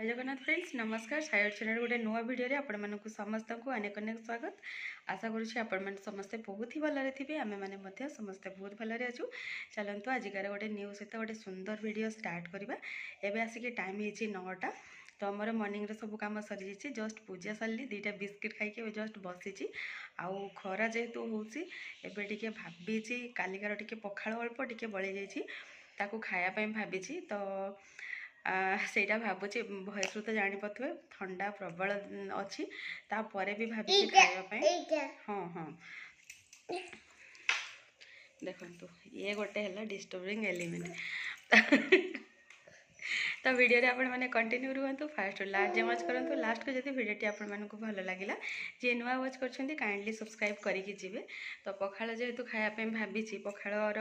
जय जगन्नाथ फ्रेंड्स नमस्कार सायर चैनल गोटे नुआ वीडियो रे आपण मानकु समस्त को अनेक अनेक स्वागत आशा करुछि आपण माने समस्त बहुत ही भलरे थिबे आमे माने मध्ये समस्त बहुत भलरे अछु चलंतु आजिकार गोटे न्यू सहित गोटे सुंदर वीडियो स्टार्ट करबा एबे आसिके टाइम हेछि 9टा तो हमर मॉर्निंग रे सब काम सरी जेछि जस्ट पूजा सारली दुईटा बिस्किट खाइ के जस्ट बसिछि आउ खरा जेहेतु होछि एबे टिके भाबिछि कालिकार टिके पखाळ अल्प टिके बळी जेछि ताकू खाया पय भाबिछि तो सेटा भावुची भयस तो जापे ठंडा प्रबल अच्छी तापर भी भाभी खावाई हाँ हाँ देखो ये गोटे है डिस्टर्बिंग एलिमेंट तो वीडियो रे आपण माने कंटिन्यू रुहतु फास्ट लास्ट जमाच करंतु लास्ट को जदि वीडियोटी आपण मानकु भल लागिला जे नुआ वाच करछंती काइंडली सब्सक्राइब करिकि जिवे तो पखाळ जेहेतु खाया पे भाबिछि पखाळर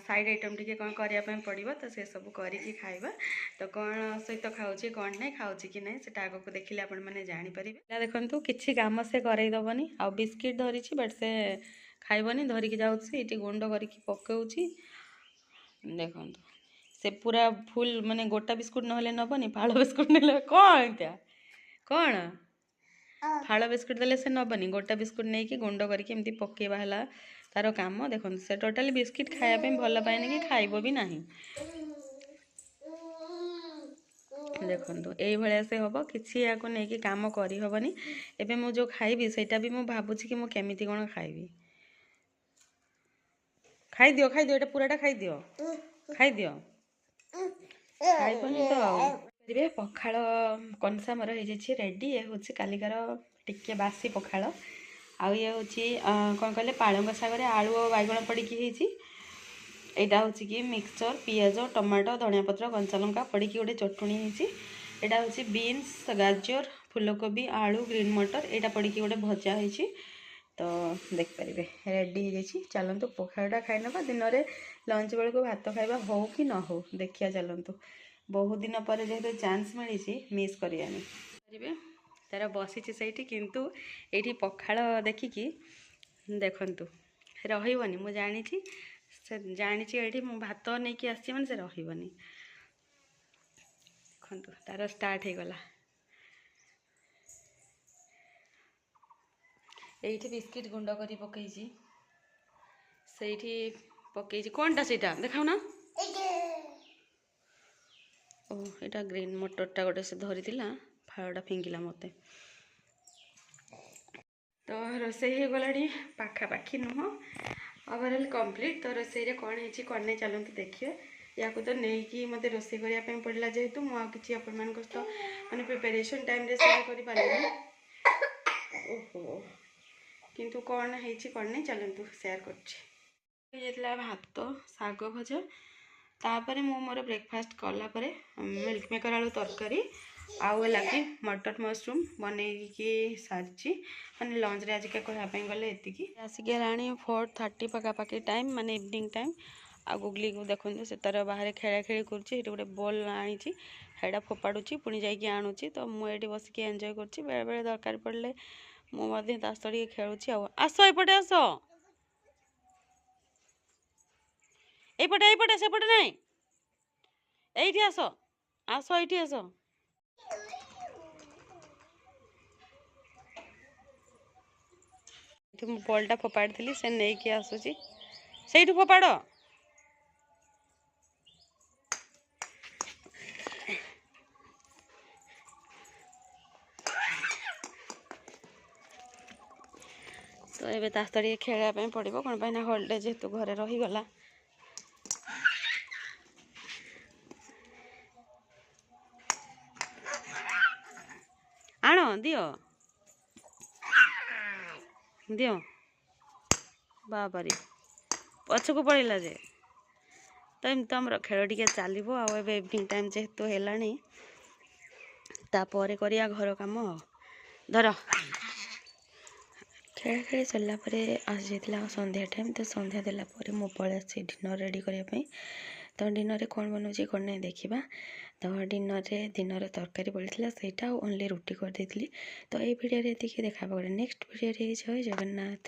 साइड आइटम टिके कोन करिया पे पड़िबो तो से सब करिकि खाइबा तो कोन सहित खाउछि कोन नै खाउछि कि नै सेटा आगो को देखिले आपण माने जानि परिबे देखंतु किछि काम से करई दबनी आ बिस्किट धरिछि बट से खाइबनी धरिकि जाउछि एटी गुंड करिकि पकाउछि देखंतु से पूरा फुल माने गोटा बिस्कुट नहले नबनी फाड़ बिस्कुट नेले कौन त्या कौन फाड़ बिस्कुट देले से नबनी गोटा बिस्कुट नहीं कि गुंड करके एमती पकेबा हला तार काम देखो से टोटाली बिस्किट खाया पे भल पाएनि कि खाइबो भी नाही देखो यही भाया से हम कि या नहीं कि काम करी हबनी एबे मु जो खाइबी सेटा भी मु भाबुछि कि मु केमिति कोन खाइबी खाइ दियो एटा पूराटा खाइ दियो खाइबनी तो पखाळ कनसा मोर हो रेडी ये हूँ कालिकार टिके बासी पखाळ आउ ये हूँ कौन कहले पालंग सागर आलू और बैगण पड़ी यहाँ हूँ कि मिक्सचर पियाज टमाटो धनिया पत्र कंचा लंका पड़ी गोटे चटुणी यहाँ हूँ बीन्स गाजर फूलकोबी आलू ग्रीन मटर यहाँ पड़ी गोटे भजा हो तो देखिपारे रेडी हो चलतु पखाळटा खाई ना दिन में लंच बेलू को भात खाइबा हो कि न हो देखिया चलतु बहुत दिन पर जेहेतु चांस मिली मिस करेंगे तार बसी से किंतु ये पखाळ देखिकी देखु रही मु जानी जानी ये भात नहीं कि आसी मैंने से रही देखु तार स्टार्ट हो गला ये बिस्किट गुंड कर पकई से पकई कौनटा से देखा ना ओ यहाँ ग्रीन मटरटा गोटे से धरी फाड़ा फिंगिला मत तो रोसई हो गला पाखापाखि नुह ओवरऑल कंप्लीट तो रोसई कौन है कौन नहीं चलते देखिए या तो नहीं कि मत रोसई करने पड़ा जेहेतु मुझे आपण तो मैंने प्रिपेरेशन टाइम रे शेयर कर पारे ओहो किंतु कौन है कौन नहीं चलतु शेयर कर भात शाग भजा तापर मु मोर ब्रेकफास्ट कलापर मिल्क मेकर आलू तरकारी आउ लगे मटर मशरूम बनईकी सारी मैंने लंच रे आज के कहवाई गले एतिकी आसिक राणी 4:30 पखापाखि टाइम माने इवनिंग टाइम आ गुगली को देखते से तार बाहर खेला खेली कर गोटे बॉल आनी हेड़ा फोपाड़ी पुणी जाकि आणुची तो मुझे बसिक एंजॉय कर बेले बेले दरकार पड़े मुझे सहित खेलुची आस एपटे आस एपटे सेपटे नहीं एठी आस आस एठी आस बॉलटा फोपाड़ी थी से नहीं कि आसूची से फोपाड़ तो ये तास्तड़ी खेलने पड़ो कौन पाई हॉलीडे जेहेतु घरे रहीगला आण दियो दियो बाबारी पछक पड़ेगा जे तो एमती आम खेल टी चलो आए इवनिंग टाइम जेहेतु है तापर करिया घर कम धर खेल खेल सरलापर आसी जाता संध्या टाइम तो संध्या देलापर मु पलि आसी डिनर रेडी करने तो डिनर कौन बनाऊँ कौन नहीं देखा तो डिनर दिन तरकारी पड़ता से ओनली रुटी कर देती तो ये वीडियो देखा नेक्स्ट वीडियो जय जगन्नाथ।